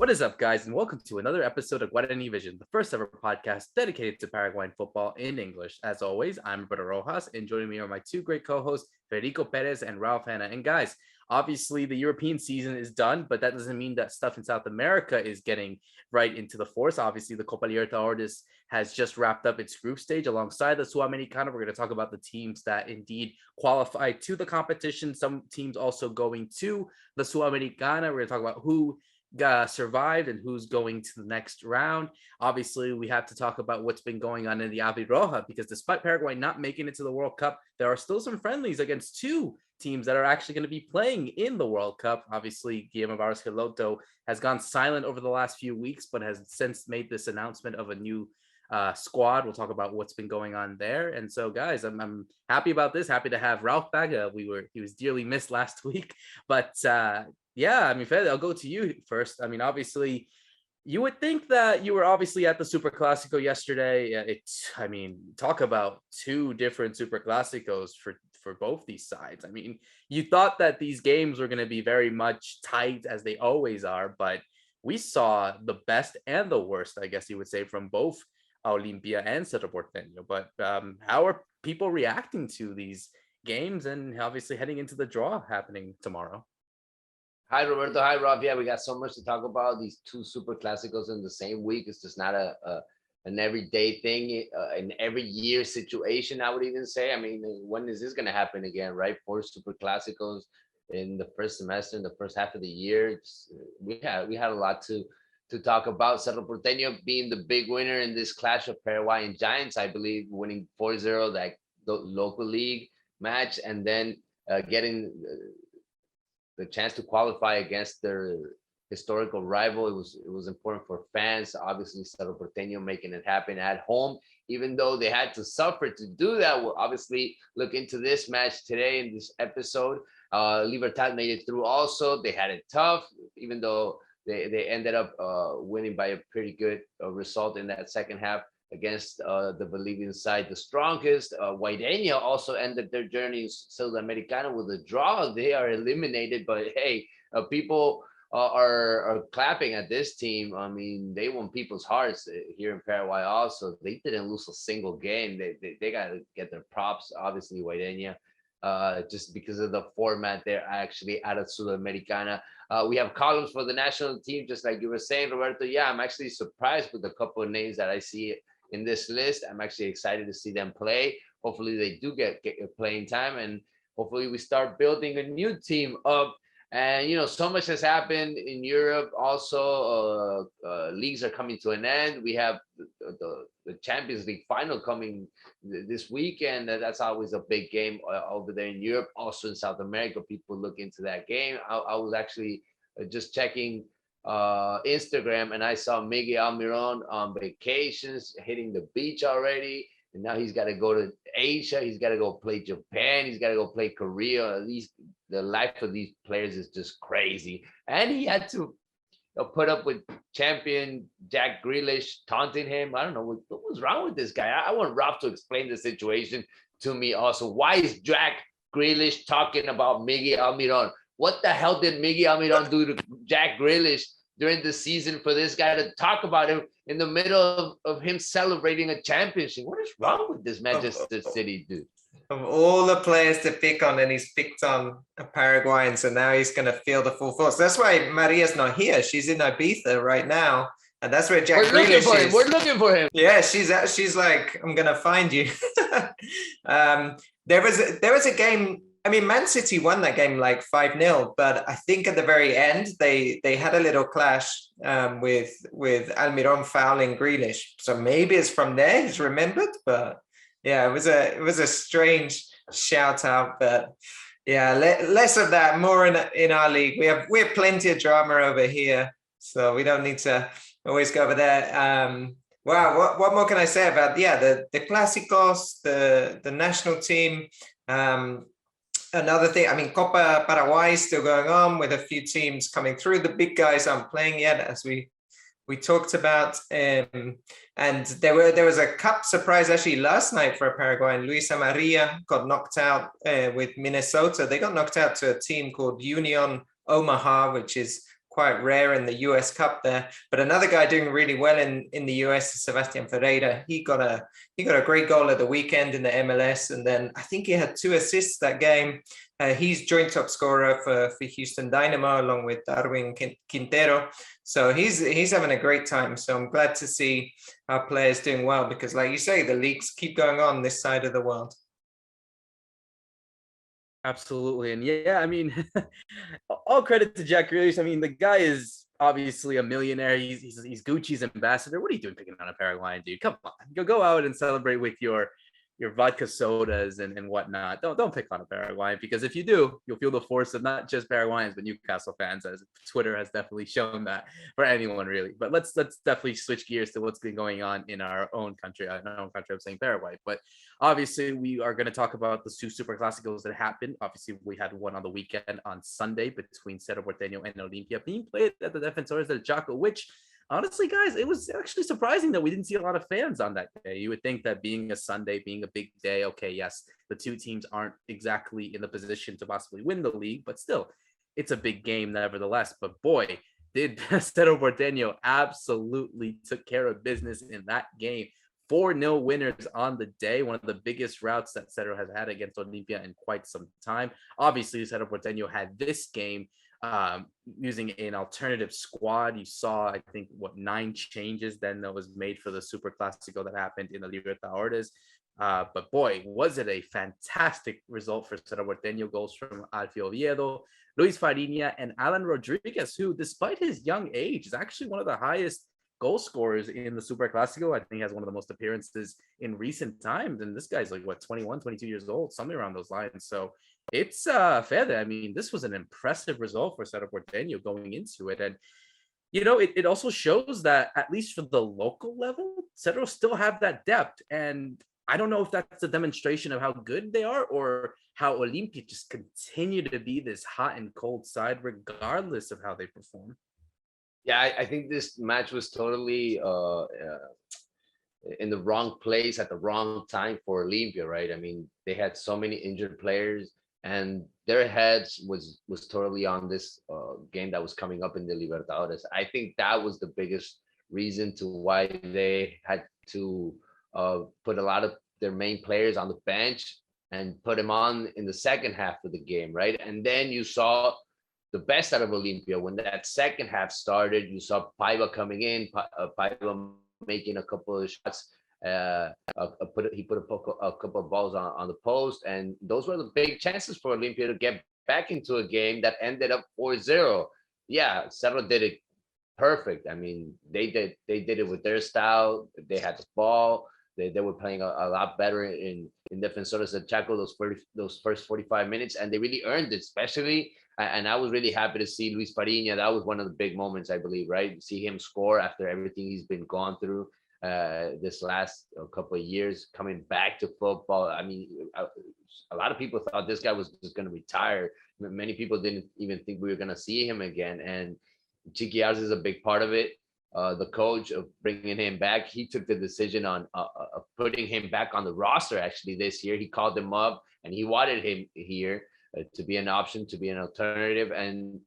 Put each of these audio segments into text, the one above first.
What is up, guys, and welcome to another episode of Guarani Vision, the first ever podcast dedicated to Paraguayan football in English. As always, I'm Roberto Rojas, and joining me are my two great co-hosts, Fede Perez and Ralph Hannah. And guys, obviously the European season is done, but that doesn't mean that stuff in South America is getting right into the force. Obviously, the Copa Libertadores has just wrapped up its group stage alongside the Sudamericana. We're going to talk about the teams that indeed qualified to the competition. Some teams also going to the Sudamericana. We're going to talk about who survived and who's going to the next round. Obviously, we have to talk about what's been going on in the Albirroja, because despite Paraguay not making it to the World Cup, there are still some friendlies against two teams that are actually going to be playing in the World Cup. Obviously, Guillermo Barros has gone silent over the last few weeks, but has since made this announcement of a new squad. We'll talk about what's been going on there. And so, guys, I'm happy about this. Happy to have Ralph back. He was dearly missed last week, but yeah, I mean, Fede, I'll go to you first. I mean, obviously, you would think that you were obviously at the Superclásico yesterday. Talk about two different Superclásicos for both these sides. I mean, you thought that these games were going to be very much tight, as they always are, but we saw the best and the worst, I guess you would say, from both Olimpia and Cerro Porteño. But how are people reacting to these games and obviously heading into the draw happening tomorrow? Hi, Roberto. Hi, Rob. Yeah, we got so much to talk about. These two Superclásicos in the same week. It's just not an everyday thing, an every year situation, I would even say. I mean, when is this going to happen again, right? 4 Superclásicos in the first semester, in the first half of the year. We had a lot to talk about. Cerro Porteño being the big winner in this clash of Paraguayan giants, I believe, winning 4-0 that local league match, and then getting the chance to qualify against their historical rival. It was important for fans. Obviously, Cerro Porteño making it happen at home, even though they had to suffer to do that. We'll obviously look into this match today in this episode. Libertad made it through also. They had it tough, even though they ended up winning by a pretty good result in that second half against the Bolivian side, the strongest. Guarani also ended their journey in Sudamericana with a draw. They are eliminated, but hey, people are clapping at this team. I mean, they won people's hearts here in Paraguay also. They didn't lose a single game. They got to get their props, obviously, Guarani, just because of the format. They're actually out of Sudamericana. We have columns for the national team, just like you were saying, Roberto. Yeah, I'm actually surprised with a couple of names that I see in this list. I'm actually excited to see them play. Hopefully they do get playing time, and hopefully we start building a new team up. And so much has happened in Europe also. Leagues are coming to an end. We have the Champions League final coming this weekend. That's always a big game over there in Europe. Also in South America, people look into that game. I was actually just checking Instagram, and I saw Miguel Almiron on vacations, hitting the beach already, and now he's got to go to Asia. He's got to go play Japan. He's got to go play Korea. At least the life of these players is just crazy, and he had to put up with champion Jack Grealish taunting him. I don't know what was wrong with this guy. I want Rob to explain the situation to me also. Why is Jack Grealish talking about Miguel Almiron? What the hell did Miguel Almiron do to Jack Grealish during the season for this guy to talk about him in the middle of him celebrating a championship? What is wrong with this Manchester City dude? Of all the players to pick on, and he's picked on a Paraguayan, so now he's going to feel the full force. That's why Maria's not here. She's in Ibiza right now, and that's where Jack Grealish is. We're looking for him. Yeah, she's like, I'm going to find you. There was a game. I mean, Man City won that game like 5-0, but I think at the very end they had a little clash with Almiron fouling Grealish. So maybe it's from there he's remembered, but yeah, it was a strange shout out. But yeah, less of that, more in our league. We have plenty of drama over here, so we don't need to always go over there. Wow, what more can I say about the Clásicos, the national team? Another thing, I mean, Copa Paraguay is still going on with a few teams coming through. The big guys aren't playing yet, as we talked about. And there was a cup surprise actually last night for Paraguay. Luis Maria got knocked out with Minnesota. They got knocked out to a team called Union Omaha, which is quite rare in the US Cup there. But another guy doing really well in the US is Sebastian Ferreira. He got a great goal at the weekend in the MLS, and then I think he had 2 assists that game. He's joint top scorer for Houston Dynamo along with Darwin Quintero. So he's having a great time. So I'm glad to see our players doing well, because like you say, the leagues keep going on this side of the world. Absolutely. And yeah, I mean, all credit to Jack Grealish. I mean, the guy is obviously a millionaire. He's Gucci's ambassador. What are you doing picking on a Paraguayan dude? Come on, go out and celebrate with your vodka sodas and whatnot. Don't pick on a Paraguayan, because if you do, you'll feel the force of not just Paraguayans but Newcastle fans, as Twitter has definitely shown that for anyone really. But let's definitely switch gears to what's been going on in our own country. I'm saying Paraguay, but obviously we are going to talk about the 2 Superclasicos that happened. Obviously we had one on the weekend on Sunday between Cerro Porteño and Olimpia, being played at the Defensores del Chaco, which honestly, guys, it was actually surprising that we didn't see a lot of fans on that day. You would think that being a Sunday, being a big day, okay, yes, the 2 teams aren't exactly in the position to possibly win the league, but still, it's a big game nevertheless. But boy, did Cerro Porteño absolutely took care of business in that game. 4-0 winners on the day, one of the biggest routes that Cerro has had against Olimpia in quite some time. Obviously, Cerro Porteño had this game using an alternative squad. You saw, I think, 9 changes then that was made for the Superclásico that happened in the Libertadores. But boy, was it a fantastic result for Cerro Porteño. Goals from Alfio Oviedo, Luis Fariña, and Alan Rodriguez, who, despite his young age, is actually one of the highest goal scorers in the Superclásico. I think he has one of the most appearances in recent times. And this guy's like, 21, 22 years old, something around those lines. So it's Fede. I mean, this was an impressive result for Cerro Porteño going into it. And, it also shows that, at least for the local level, Cerro still have that depth. And I don't know if that's a demonstration of how good they are, or how Olimpia just continue to be this hot and cold side, regardless of how they perform. Yeah, I think this match was totally in the wrong place at the wrong time for Olimpia, right? I mean, they had so many injured players, and their heads was totally on this game that was coming up in the Libertadores. I think that was the biggest reason to why they had to put a lot of their main players on the bench and put them on in the second half of the game, right? And then you saw the best out of Olimpia when that second half started. You saw Paiva coming in, Paiva making a couple of shots. He put a couple of balls on the post, and those were the big chances for Olimpia to get back into a game that ended up 4-0. Yeah, Cerro did it perfect. I mean, they did it with their style. They had the ball. They were playing a lot better in Defensores del Chaco those first 45 minutes, and they really earned it, especially. And I was really happy to see Luis Fariña. That was one of the big moments, I believe, right? See him score after everything he's been gone through this last couple of years, coming back to football. I mean, a lot of people thought this guy was just going to retire. Many people didn't even think we were going to see him again. And Chiqui Arce is a big part of it. The coach of bringing him back, he took the decision on putting him back on the roster actually this year. He called him up and he wanted him here to be an option, to be an alternative. And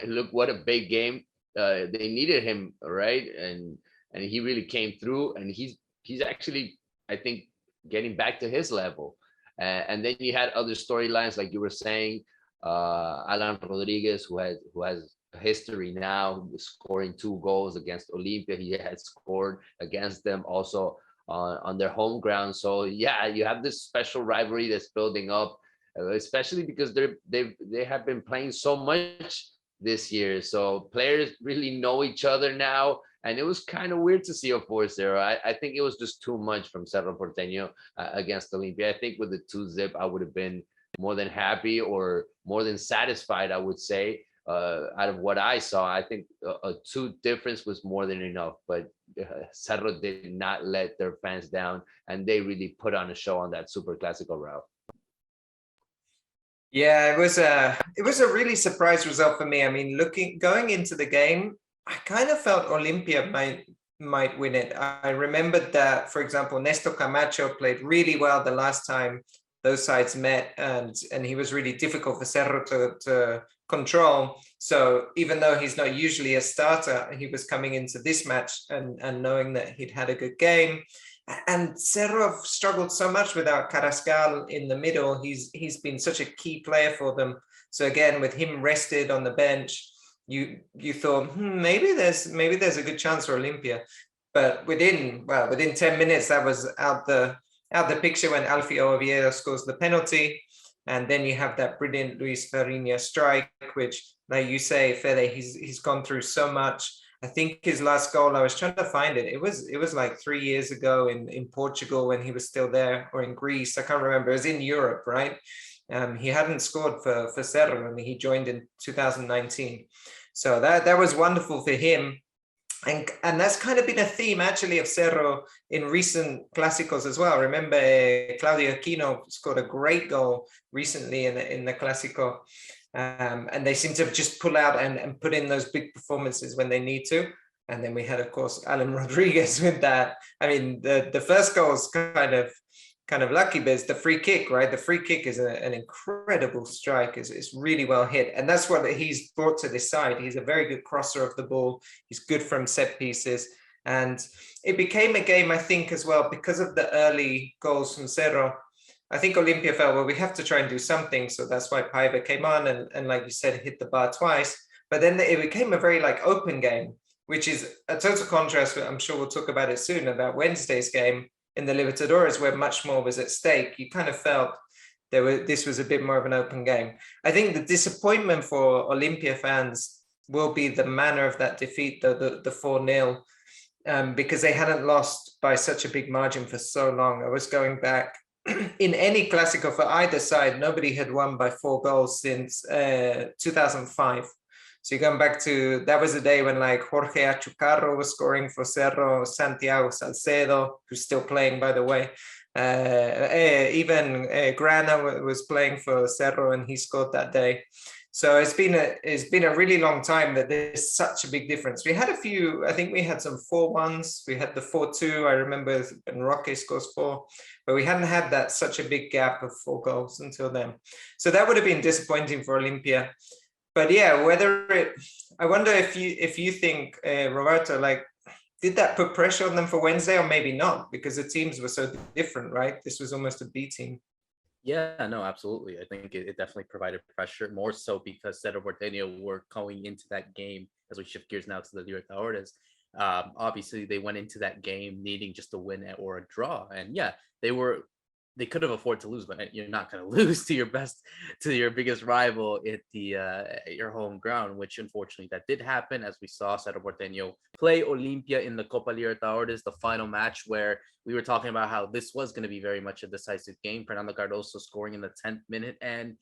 look what a big game. They needed him, right? And he really came through, and he's actually, I think, getting back to his level. And then you had other storylines, like you were saying, Alan Rodriguez, who has history now, scoring 2 goals against Olimpia. He had scored against them also on their home ground. So yeah, you have this special rivalry that's building up, especially because they have been playing so much this year. So players really know each other now, and it was kind of weird to see a 4-0. I think it was just too much from Cerro Porteño against Olimpia. I think with the 2-0, I would have been more than happy, or more than satisfied, I would say. Out of what I saw, I think a 2 difference was more than enough. But Cerro did not let their fans down, and they really put on a show on that Superclásico route. Yeah, it was a really surprise result for me. I mean, going into the game, I kind of felt Olimpia might win it. I remembered that, for example, Néstor Camacho played really well the last time those sides met, and he was really difficult for Cerro control. So even though he's not usually a starter, he was coming into this match and knowing that he'd had a good game. And Cerro struggled so much without Carrascal in the middle. He's been such a key player for them. So again, with him rested on the bench, you thought maybe there's a good chance for Olimpia. But within 10 minutes, that was out the picture when Alfio Oviedo scores the penalty. And then you have that brilliant Luis Fariña strike, which, like you say, Fede, he's gone through so much. I think his last goal, I was trying to find it. It was like 3 years ago in Portugal when he was still there, or in Greece. I can't remember. It was in Europe, right? He hadn't scored for Cerro, and he joined in 2019. So that was wonderful for him. And that's kind of been a theme actually of Cerro in recent Clásicos as well. Remember, Claudio Aquino scored a great goal recently in the Clásico. And they seem to just pull out and put in those big performances when they need to. And then we had, of course, Alan Rodriguez with that. I mean, the first goal is kind of lucky, but it's the free kick, right? The free kick is an incredible strike. It's really well hit. And that's what he's brought to this side. He's a very good crosser of the ball. He's good from set pieces. And it became a game, I think, as well, because of the early goals from Cerro. I think Olimpia felt, well, we have to try and do something. So that's why Paiva came on and like you said, hit the bar twice. But then it became a very open game, which is a total contrast. I'm sure we'll talk about it soon, about Wednesday's game in the Libertadores, where much more was at stake. You kind of felt this was a bit more of an open game. I think the disappointment for Olimpia fans will be the manner of that defeat, the 4-0, because they hadn't lost by such a big margin for so long. I was going back, in any Clásico for either side, nobody had won by 4 goals since 2005. So you're going back to, that was the day when Jorge Achucarro was scoring for Cerro, Santiago Salcedo, who's still playing, by the way. Even Grana was playing for Cerro and he scored that day. So it's been a really long time that there's such a big difference. We had a few, I think we had some 4-1s. We had the 4-2, I remember, when Roque scores 4, but we hadn't had such a big gap of 4 goals until then. So that would have been disappointing for Olimpia. But yeah, I wonder if you think, Roberto, did that put pressure on them for Wednesday, or maybe not, because the teams were so different, right? This was almost a B team. Yeah, no, absolutely. I think it definitely provided pressure, more so because Cerro Porteño were going into that game, as we shift gears now to the Libertadores. Obviously, they went into that game needing just a win or a draw. And yeah, they could have afforded to lose, but you're not going to lose to your biggest rival at your home ground, which unfortunately that did happen, as we saw Cerro Porteño play Olimpia in the Copa Libertadores, the final match, where we were talking about how this was going to be very much a decisive game. Fernando Cardoso scoring in the 10th minute, and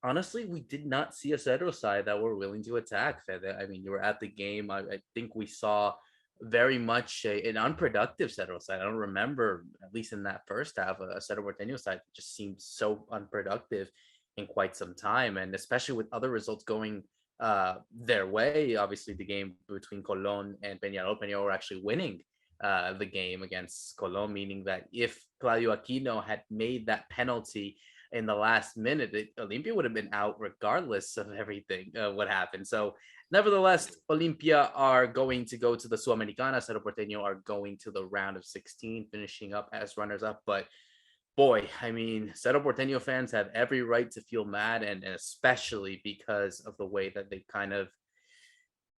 honestly, we did not see a Cerro side that were willing to attack. I mean, you were at the game. I think we saw very much an unproductive Cerro side. I don't remember, at least in that first half, a Cerro Porteño side that just seemed so unproductive in quite some time. And especially with other results going their way, obviously the game between Colón and Peñarol were actually winning the game against Colón, meaning that if Claudio Aquino had made that penalty in the last minute, Olimpia would have been out regardless of everything, what happened. So nevertheless, Olimpia are going to go to the Sudamericana. Cerro Porteño are going to the round of 16, finishing up as runners-up. But boy, I mean, Cerro Porteño fans have every right to feel mad, and especially because of the way that they kind of,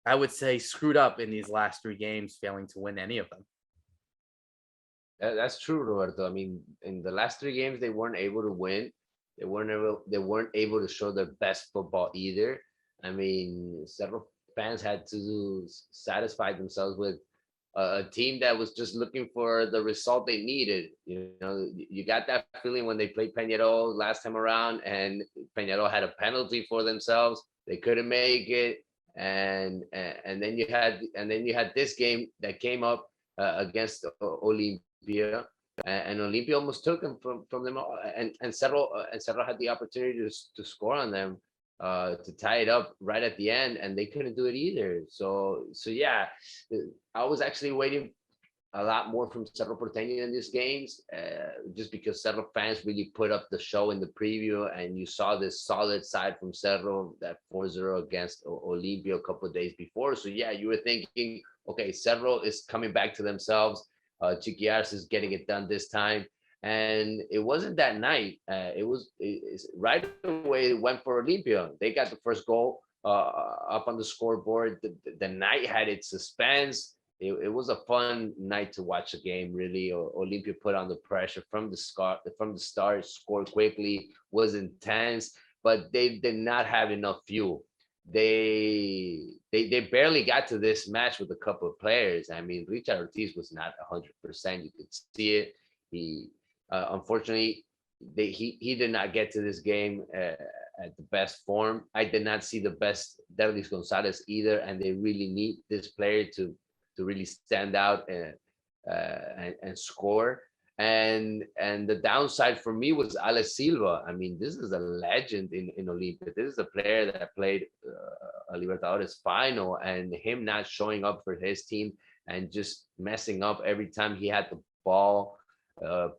I would say, screwed up in these last 3 games, failing to win any of them. That's true, Roberto. I mean, in the last 3 games, they weren't able to win. They weren't able to show their best football either. I mean, several fans had to satisfy themselves with a team that was just looking for the result they needed. You know, you got that feeling when they played Peñarol last time around, and Peñarol had a penalty for themselves. They couldn't make it, and then you had this game that came up against Olimpia. And Olimpia almost took them from them, and Cerro had the opportunity to score on them, to tie it up right at the end, and they couldn't do it either. So yeah, I was actually waiting a lot more from Cerro Porteño in these games, just because Cerro fans really put up the show in the preview, and you saw this solid side from Cerro, that 4-0 against Olimpia a couple of days before. So yeah, you were thinking, okay, Cerro is coming back to themselves. Chiquiars is getting it done this time. And it wasn't that night. It's right away it went for Olimpia. They got the first goal up on the scoreboard. The night had its suspense. It was a fun night to watch a game, really. Olimpia put on the pressure from the start, scored quickly, was intense, but they did not have enough fuel. They barely got to this match with a couple of players. I mean, Richard Ortiz was not 100%. You could see it. He unfortunately, he did not get to this game at the best form. I did not see the best Derlis Gonzalez either, and they really need this player to really stand out and score. And the downside for me was Alex Silva. I mean, this is a legend in Olimpia. This is a player that played a Libertadores final, and him not showing up for his team and just messing up every time he had the ball,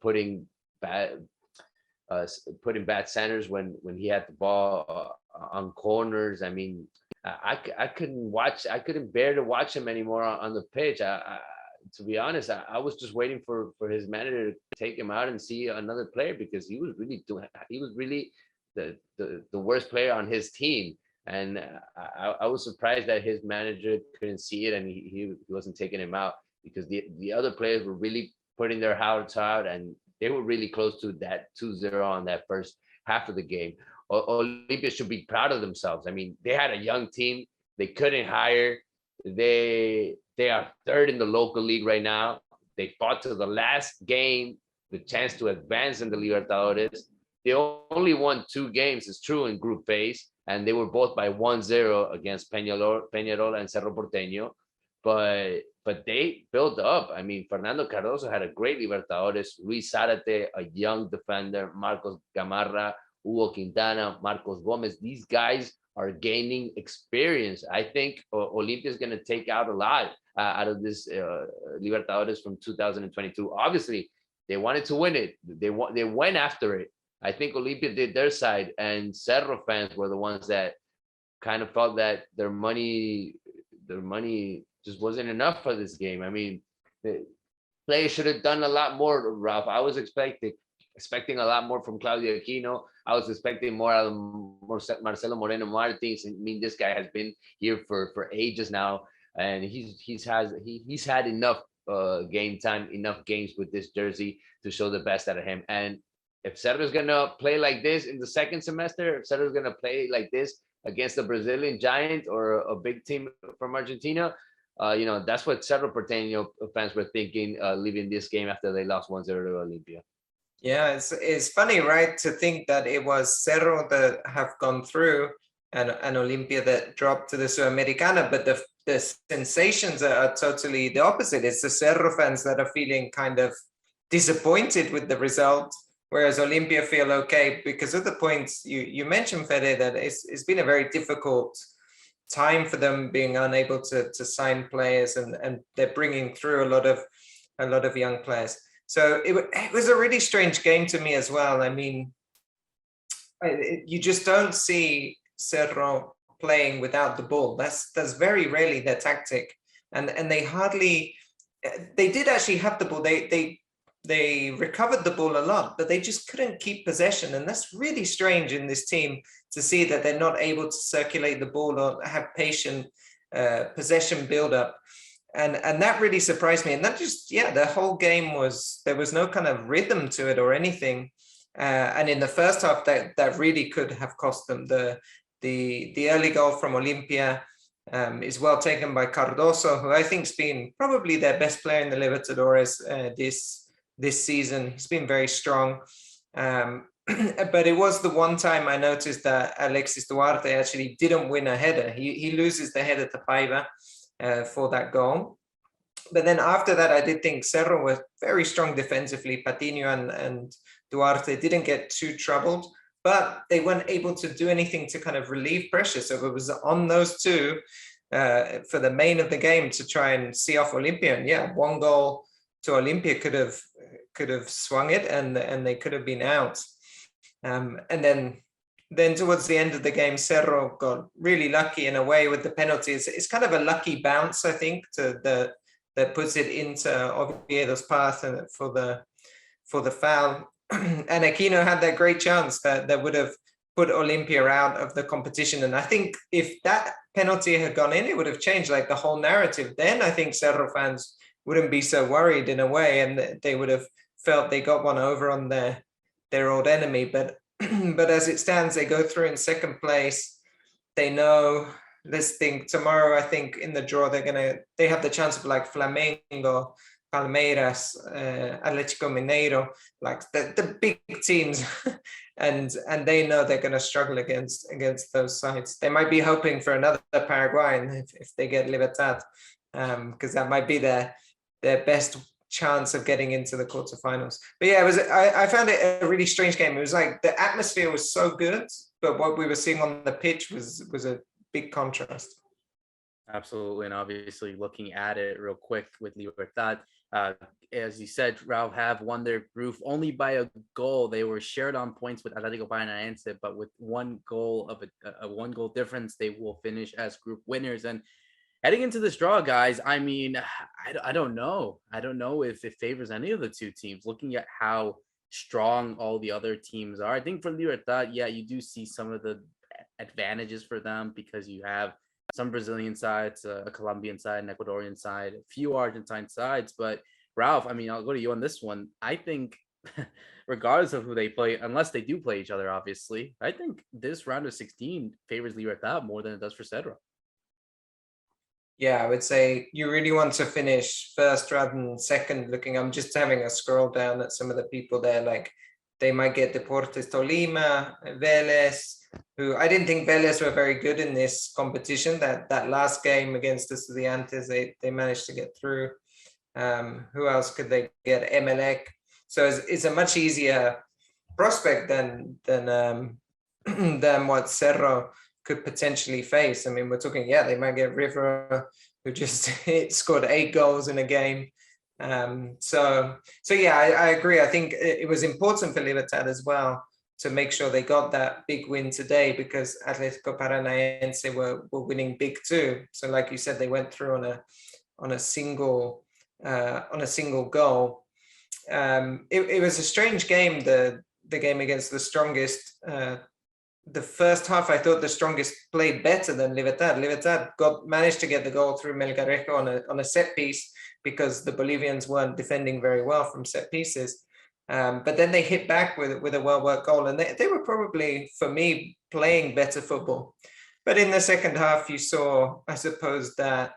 putting bad centers when he had the ball on corners. I mean, I couldn't bear to watch him anymore on the pitch. To be honest, I was just waiting for his manager to take him out and see another player, because he was really the worst player on his team. And I was surprised that his manager couldn't see it and he wasn't taking him out, because the other players were really putting their hearts out, and they were really close to that 2-0 on that first half of the game. Olimpia should be proud of themselves. I mean, they had a young team. They couldn't hire. They are third in the local league right now. They fought to the last game, the chance to advance in the Libertadores. They only won 2 games, it's true, in group phase, and they were both by 1-0 against Peñarol and Cerro Porteño. But they built up. I mean, Fernando Cardoso had a great Libertadores. Luis Zárate, a young defender, Marcos Gamarra, Hugo Quintana, Marcos Gomez. These guys are gaining experience. I think Olimpia is going to take out a lot out of this Libertadores from 2022. Obviously, they wanted to win it. They went after it. I think Olimpia did their side, and Cerro fans were the ones that kind of felt that their money just wasn't enough for this game. I mean, the players should have done a lot more, Ralph. I was expecting a lot more from Claudio Aquino. I was expecting more out of Marcelo Moreno Martins. I mean, this guy has been here for ages now, and he's had enough game time, enough games with this jersey to show the best out of him. And if Cerro's gonna play like this in the second semester, if Cerro's gonna play like this against a Brazilian giant or a big team from Argentina, that's what Cerro Porteño fans were thinking, leaving this game after they lost 1-0 to Olimpia. Yeah, it's funny, right, to think that it was Cerro that have gone through and Olimpia that dropped to the Sudamericana, but the sensations are totally the opposite. It's the Cerro fans that are feeling kind of disappointed with the result, whereas Olimpia feel okay because of the points you mentioned, Fede, that it's been a very difficult time for them, being unable to sign players, and they're bringing through a lot of young players. So it was a really strange game to me as well. I mean, you just don't see Cerro playing without the ball. That's very rarely their tactic, and they did actually have the ball. They recovered the ball a lot, but they just couldn't keep possession, and that's really strange in this team to see that they're not able to circulate the ball or have patient possession build up. And that really surprised me. And that just, the whole game there was no kind of rhythm to it or anything. And in the first half, that really could have cost them. The early goal from Olimpia is well taken by Cardoso, who I think's been probably their best player in the Libertadores this season. He's been very strong. But it was the one time I noticed that Alexis Duarte actually didn't win a header. He loses the header to Paiva for that goal. But then after that, I did think Cerro was very strong defensively. Patiño and Duarte didn't get too troubled, but they weren't able to do anything to kind of relieve pressure. So it was on those two for the main of the game to try and see off Olimpia. And one goal Olimpia could have swung it, and they could have been out. And then towards the end of the game, Cerro got really lucky in a way with the penalties. It's kind of a lucky bounce, I think, that puts it into Oviedo's path and for the foul. And Aquino had that great chance that would have put Olimpia out of the competition. And I think if that penalty had gone in, it would have changed like the whole narrative. Then I think Cerro fans wouldn't be so worried in a way, and they would have felt they got one over on their old enemy. But as it stands, they go through in second place. They know, let's think tomorrow, I think in the draw, they have the chance of like Flamengo, Palmeiras, Atlético Mineiro, like the big teams. and they know they're going to struggle against those sides. They might be hoping for another Paraguayan if they get Libertad, because that might be their best chance of getting into the quarterfinals. But yeah, I found it a really strange game. It was like the atmosphere was so good, but what we were seeing on the pitch was a big contrast. Absolutely. And obviously looking at it real quick with Libertad, as you said, Ralph have won their group only by a goal. They were shared on points with Atlético Paranaense, but with one goal of a one goal difference, they will finish as group winners. And heading into this draw, guys, I mean, I don't know. I don't know if it favors any of the two teams. Looking at how strong all the other teams are, I think for Libertad, yeah, you do see some of the advantages for them because you have some Brazilian sides, a Colombian side, an Ecuadorian side, a few Argentine sides. But Ralph, I mean, I'll go to you on this one. I think regardless of who they play, unless they do play each other, obviously, I think this round of 16 favors Libertad more than it does for Cedro. Yeah, I would say you really want to finish first rather than second. I'm just having a scroll down at some of the people there. Like they might get Deportes Tolima, Vélez, who I didn't think Vélez were very good in this competition. That last game against Estudiantes, they managed to get through. Who else could they get? Emelec. So it's a much easier prospect than what Cerro could potentially face. I mean, we're talking, they might get River, who just scored 8 goals in a game. So yeah, I agree. I think it was important for Libertad as well to make sure they got that big win today, because Atlético Paranaense were winning big too. So like you said, they went through on a single goal. It was a strange game, the game against the strongest. The first half, I thought the strongest played better than Libertad. Libertad managed to get the goal through Melgarejo on a set piece because the Bolivians weren't defending very well from set pieces. But then they hit back with a well-worked goal, and they were probably, for me, playing better football. But in the second half, you saw, I suppose, that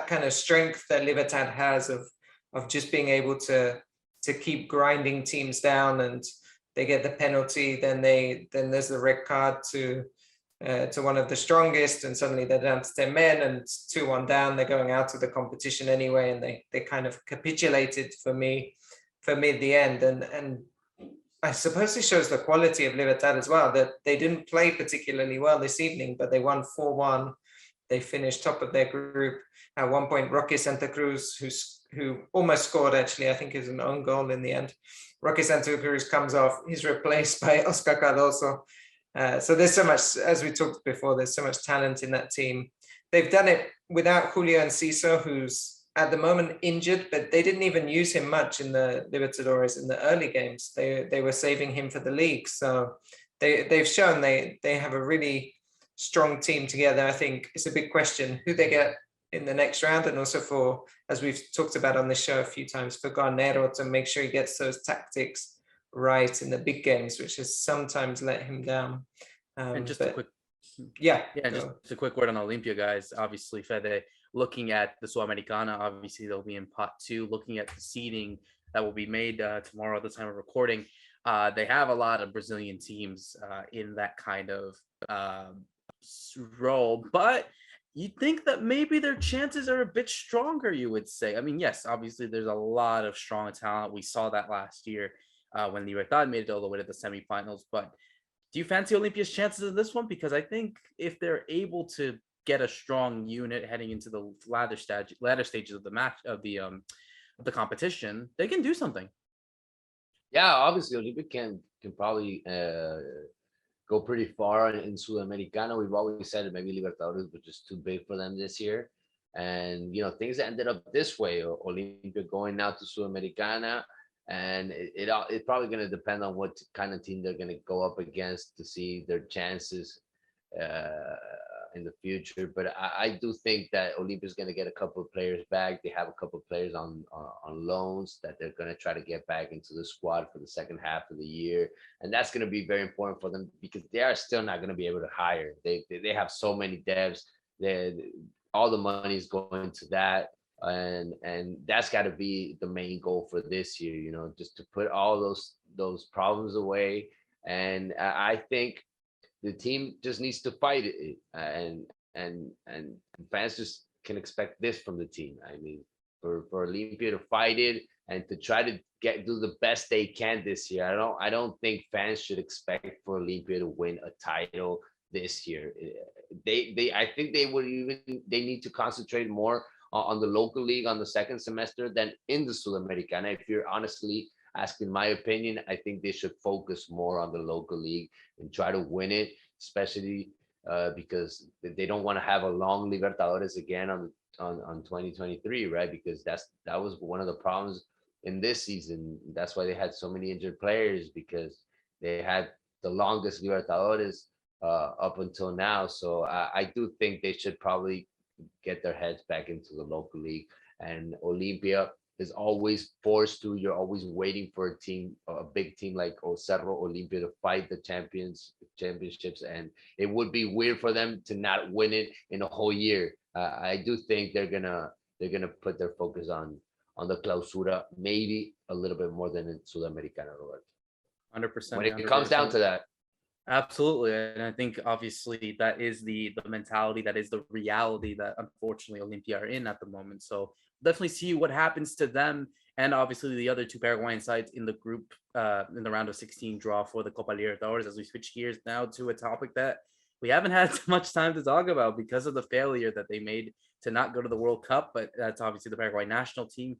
kind of strength that Libertad has of just being able to keep grinding teams down, and they get the penalty, then there's the red card to one of the strongest, and suddenly they're down to 10 men and 2-1 down. They're going out of the competition anyway, and they kind of capitulated for me at the end. And I suppose it shows the quality of Libertad as well, that they didn't play particularly well this evening, but they won 4-1. They finished top of their group. At one point, Roque Santa Cruz, who almost scored, actually, I think is an own goal in the end. Roque Santa Cruz comes off. He's replaced by Oscar Cardoso. So there's so much, as we talked before, there's so much talent in that team. They've done it without Julio Enciso, who's at the moment injured, but they didn't even use him much in the Libertadores in the early games. They were saving him for the league. So they've shown they have a really strong team together. I think it's a big question who they get in the next round, and also for, as we've talked about on the show a few times, for Garnero to make sure he gets those tactics right in the big games, which has sometimes let him down. And just a quick word on Olimpia, guys. Obviously, Fede, looking at the Sudamericana, obviously they'll be in pot 2. Looking at the seeding that will be made tomorrow at the time of recording, they have a lot of Brazilian teams in that kind of role, but you think that maybe their chances are a bit stronger, you would say. I mean, yes, obviously there's a lot of strong talent. We saw that last year when Libertad made it all the way to the semifinals. But do you fancy Olympia's chances in this one? Because I think if they're able to get a strong unit heading into the latter stages of the match of the of the competition, they can do something. Yeah, obviously Olimpia can probably go pretty far in Sudamericana. We've always said that maybe Libertadores was just too big for them this year. And, things ended up this way. Olimpia going now to Sudamericana. And it's probably going to depend on what kind of team they're going to go up against to see their chances uh, in the future. But I do think that Olimpia is going to get a couple of players back. They have a couple of players on loans that they're going to try to get back into the squad for the second half of the year, and that's going to be very important for them because they are still not going to be able to hire. They have so many devs. All the money is going to that. And that's got to be the main goal for this year, just to put all those problems away. And I think the team just needs to fight it, and fans just can expect this from the team. I mean, for Olimpia to fight it and to try to do the best they can this year. I don't think fans should expect for Olimpia to win a title this year. I think they need to concentrate more on the local league on the second semester than in the Sudamericana. If you're honestly asking my opinion, I think they should focus more on the local league and try to win it, especially because they don't want to have a long Libertadores again on 2023, right? Because that was one of the problems in this season. That's why they had so many injured players, because they had the longest Libertadores up until now. So I do think they should probably get their heads back into the local league. And Olimpia is always forced to. You're always waiting for a big team like Cerro Olimpia to fight the championships, and it would be weird for them to not win it in a whole year. I do think they're gonna put their focus on the Clausura, maybe a little bit more than in Sudamericana, Robert. 100%. When it comes down to that. Absolutely. And I think obviously that is the mentality, that is the reality that unfortunately Olimpia are in at the moment. So definitely see what happens to them, and obviously the other two Paraguayan sides in the group in the round of 16 draw for the Copa Libertadores, as we switch gears now to a topic that we haven't had much time to talk about because of the failure that they made to not go to the World Cup. But that's obviously the Paraguay national team.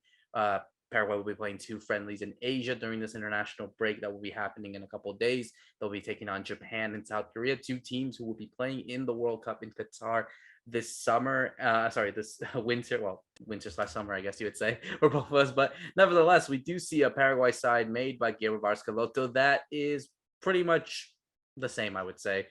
Paraguay will be playing 2 friendlies in Asia during this international break that will be happening in a couple of days. They'll be taking on Japan and South Korea, 2 teams who will be playing in the World Cup in Qatar this summer. This winter. Well, winter/summer, I guess you would say, for both of us. But nevertheless, we do see a Paraguay side made by Guillermo Barscalotto that is pretty much the same, I would say.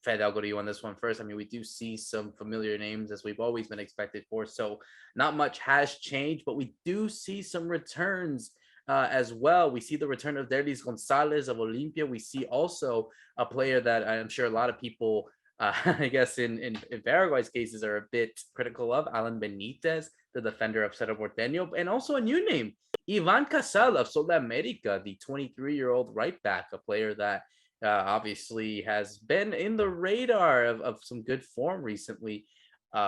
Fede, I'll go to you on this one first. I mean, we do see some familiar names as we've always been expected for, so not much has changed, but we do see some returns as well. We see the return of Derlis Gonzalez of Olimpia. We see also a player that I'm sure a lot of people, I guess in Paraguay's cases, are a bit critical of, Alan Benitez, the defender of Cerro Porteño, and also a new name, Ivan Casal of Sol America, the 23-year-old right back, a player that obviously has been in the radar of some good form recently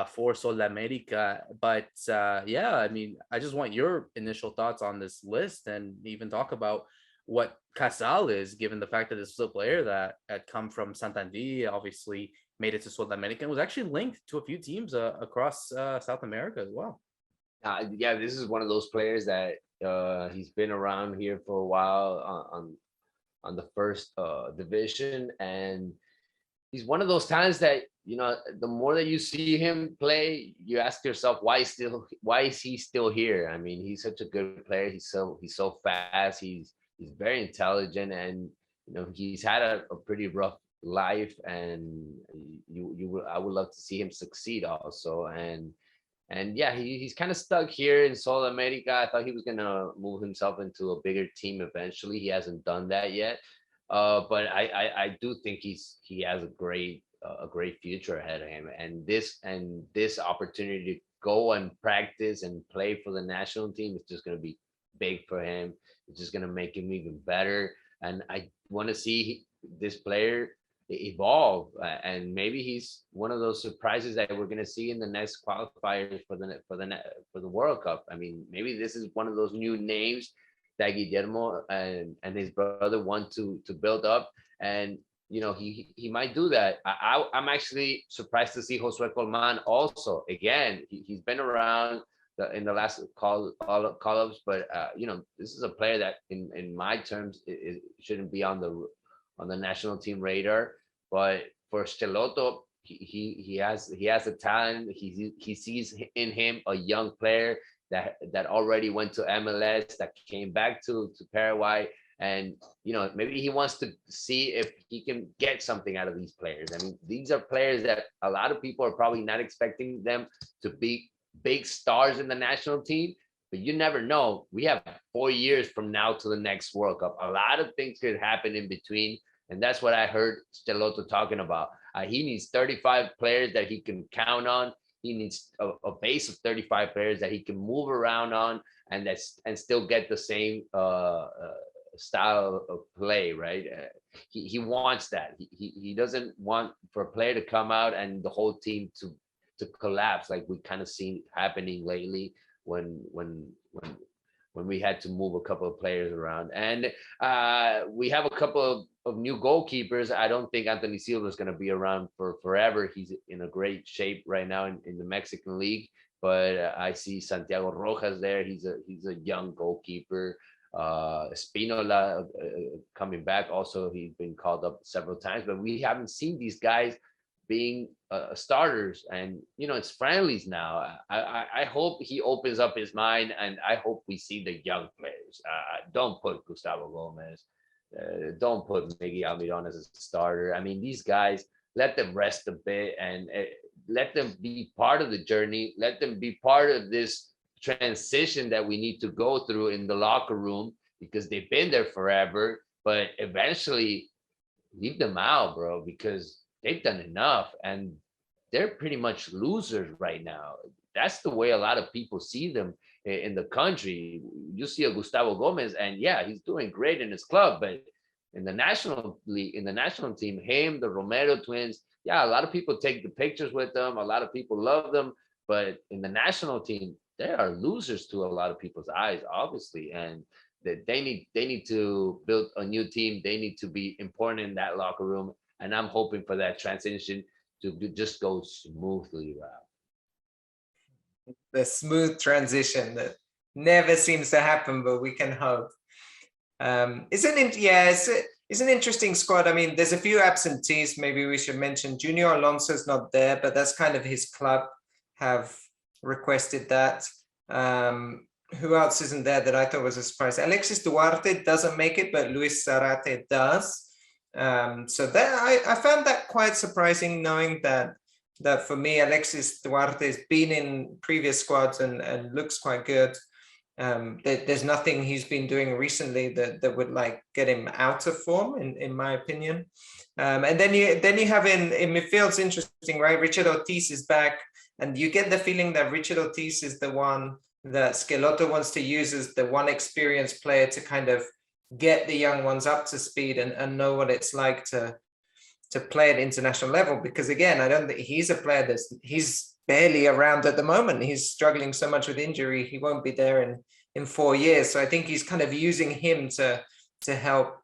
for Sol America. But I mean, I just want your initial thoughts on this list, and even talk about what Casal is, given the fact that this is a player that had come from Santander, obviously made it to Sol America, and was actually linked to a few teams across South America as well. This is one of those players that he's been around here for a while on the first division, and he's one of those times that the more that you see him play, you ask yourself why is he still here? I mean, he's such a good player. He's so fast. He's very intelligent, and he's had a pretty rough life, and I would love to see him succeed also. And he's kind of stuck here in South America. I thought he was going to move himself into a bigger team eventually. He hasn't done that yet. But I do think he has a great future ahead of him. And this opportunity to go and practice and play for the national team is just going to be big for him. It's just going to make him even better. And I want to see this player evolve, and maybe he's one of those surprises that we're going to see in the next qualifiers for the World Cup. I mean, maybe this is one of those new names that Guillermo and his brother want to build up, and he might do that. I'm actually surprised to see Josué Colman also. Again, he's been around in the last call-ups, but this is a player that in my terms it shouldn't be on the national team radar. But for Schelotto, he has the talent. He sees in him a young player that already went to MLS, that came back to Paraguay, and maybe he wants to see if he can get something out of these players. I mean, these are players that a lot of people are probably not expecting them to be big stars in the national team, but you never know. We have 4 years from now to the next World Cup. A lot of things could happen in between, and that's what I heard Schelotto talking about. He needs 35 players that he can count on. He needs a base of 35 players that he can move around on, and still get the same style of play, right? He wants that. He doesn't want for a player to come out and the whole team to collapse, like we kind of seen happening lately when we had to move a couple of players around. And we have a couple of new goalkeepers. I don't think Anthony Silva is going to be around for forever. He's in a great shape right now in the Mexican League. But I see Santiago Rojas there. He's a young goalkeeper. Spinola coming back. Also, he's been called up several times, but we haven't seen these guys being starters. And it's friendlies now. I hope he opens up his mind, and I hope we see the young players. Don't put Gustavo Gomez, don't put Miguel Almiron as a starter. I mean, these guys, let them rest a bit, and let them be part of the journey. Let them be part of this transition that we need to go through in the locker room, because they've been there forever. But eventually leave them out, bro, because they've done enough, and they're pretty much losers right now. That's the way a lot of people see them in the country. You see a Gustavo Gomez, and yeah, he's doing great in his club, but in the national league, in the national team, him, the Romero twins, yeah, a lot of people take the pictures with them. A lot of people love them, but in the national team, they are losers to a lot of people's eyes, obviously, and that they need to build a new team. They need to be important in that locker room. And I'm hoping for that transition to just go smoothly, Ralph. The smooth transition that never seems to happen, but we can hope. It's an interesting squad. I mean, there's a few absentees. Maybe we should mention Junior Alonso's not there, but that's kind of his club have requested that. Who else isn't there that I thought was a surprise? Alexis Duarte doesn't make it, but Luis Zarate does. So that I found that quite surprising, knowing that for me, Alexis Duarte has been in previous squads and looks quite good. There's nothing he's been doing recently that would like get him out of form, in my opinion. And then you have in midfield, it's interesting, right? Richard Ortiz is back, and you get the feeling that Richard Ortiz is the one that Schelotto wants to use as the one experienced player to kind of get the young ones up to speed and know what it's like to play at international level. Because again, I don't think he's a player he's barely around at the moment. He's struggling so much with injury. He won't be there in 4 years. So I think he's kind of using him to help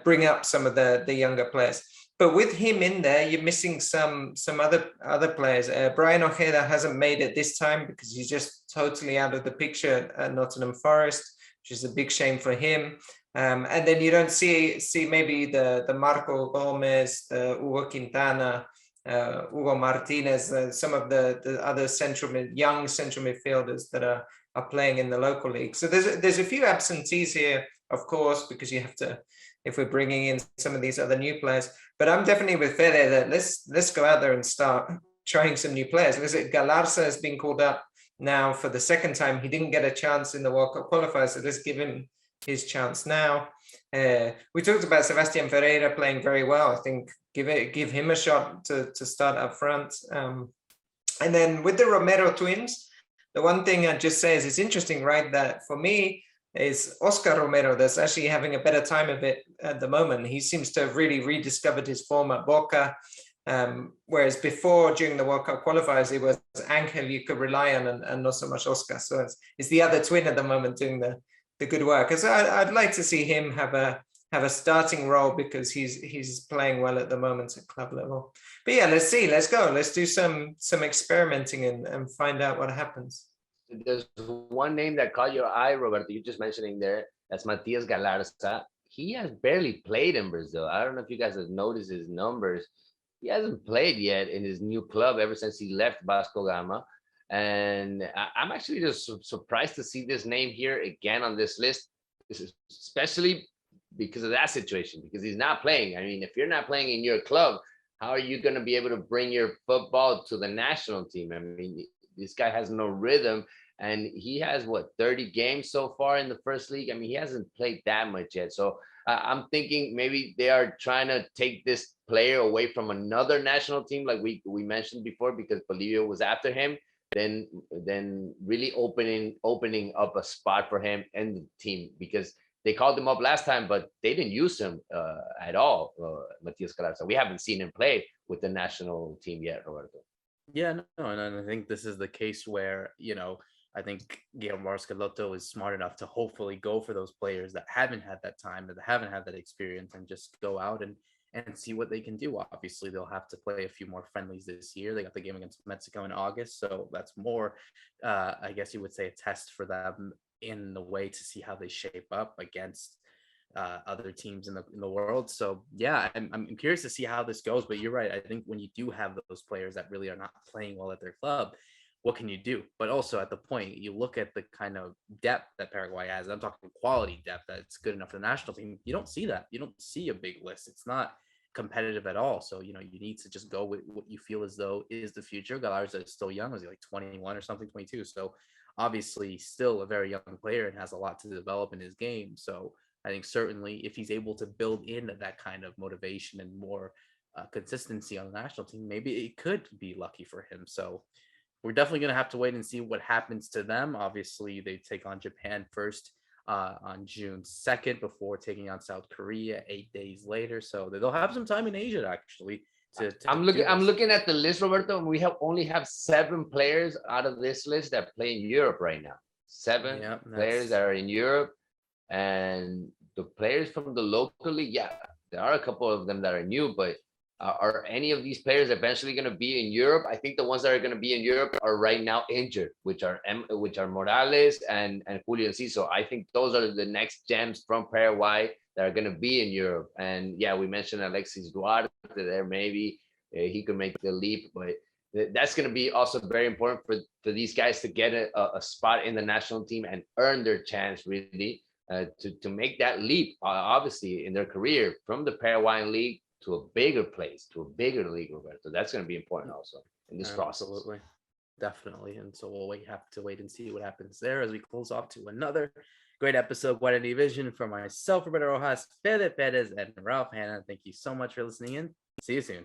bring up some of the younger players. But with him in there, you're missing some other players. Brian Ojeda hasn't made it this time because he's just totally out of the picture at Nottingham Forest, which is a big shame for him. And then you don't see maybe the Marco Gomez, the Hugo Quintana, Hugo Martinez, some of the other young central midfielders that are playing in the local league. So there's a few absentees here, of course, because you have to, if we're bringing in some of these other new players. But I'm definitely with Fede that let's go out there and start trying some new players. Galarza has been called up now for the second time. He didn't get a chance in the World Cup qualifiers, so let's give him his chance now. We talked about Sebastian Ferreira playing very well. I think give him a shot to start up front. And then with the Romero twins, the one thing I'd just say is it's interesting, right, that for me is Oscar Romero that's actually having a better time of it at the moment. He seems to have really rediscovered his form at Boca. Whereas before, during the World Cup qualifiers, it was Angel you could rely on and not so much Oscar. So it's the other twin at the moment doing the good work. Because I'd like to see him have a starting role because he's playing well at the moment at club level. But yeah, let's go. Let's do some experimenting and find out what happens. there's one name that caught your eye, Roberto. You're just mentioning there. That's Matias Galarza. He has barely played in Brazil. I don't know if you guys have noticed his numbers. He hasn't played yet in his new club ever since he left Vasco Gama. And I'm actually just surprised to see this name here again on this list, especially because of that situation, because he's not playing. I mean, if you're not playing in your club, how are you going to be able to bring your football to the national team? I mean, this guy has no rhythm, and he has 30 games so far in the first league. I mean, he hasn't played that much yet. So I'm thinking maybe they are trying to take this player away from another national team, like we mentioned before, because Bolivia was after him. Then really opening up a spot for him and the team, because they called him up last time, but they didn't use him at all. Matias Galarza. We haven't seen him play with the national team yet, Roberto. Yeah, no, and I think this is the case where, I think Guillermo Scalotto is smart enough to hopefully go for those players that haven't had that time, that haven't had that experience, and just go out and see what they can do. Obviously, they'll have to play a few more friendlies this year. They got the game against Mexico in August, so that's more, I guess you would say, a test for them in the way to see how they shape up against other teams in the world. So yeah, I'm curious to see how this goes. But you're right. I think when you do have those players that really are not playing well at their club, what can you do? But also at the point, you look at the kind of depth that Paraguay has. I'm talking quality depth that's good enough for the national team. You don't see that. You don't see a big list. It's not competitive at all. So, you need to just go with what you feel as though is the future. Galarza is still young. Was he like 21 or something, 22? So obviously still a very young player and has a lot to develop in his game. So I think certainly if he's able to build in that kind of motivation and more consistency on the national team, maybe it could be lucky for him. So we're definitely going to have to wait and see what happens to them. Obviously, they take on Japan first on June 2nd before taking on South Korea 8 days later. So they'll have some time in Asia actually. I'm looking at the list, Roberto, and we only have 7 players out of this list that play in Europe right now. 7 players that are in Europe, and the players from the local league, yeah, there are a couple of them that are new, but are any of these players eventually going to be in Europe? I think the ones that are going to be in Europe are right now injured, which are Morales and Julio Enciso. I think those are the next gems from Paraguay that are going to be in Europe. And yeah, we mentioned Alexis Duarte there. Maybe he could make the leap, but that's going to be also very important for these guys to get a spot in the national team and earn their chance, really, to make that leap, obviously, in their career from the Paraguayan league to a bigger place, to a bigger league, Roberto. That's going to be important also in this process. Absolutely. Definitely. And so we'll have to wait and see what happens there as we close off to another great episode of Guarani Vision. For myself, Roberto Rojas, Fede Perez, and Ralph Hannah. Thank you so much for listening in. See you soon.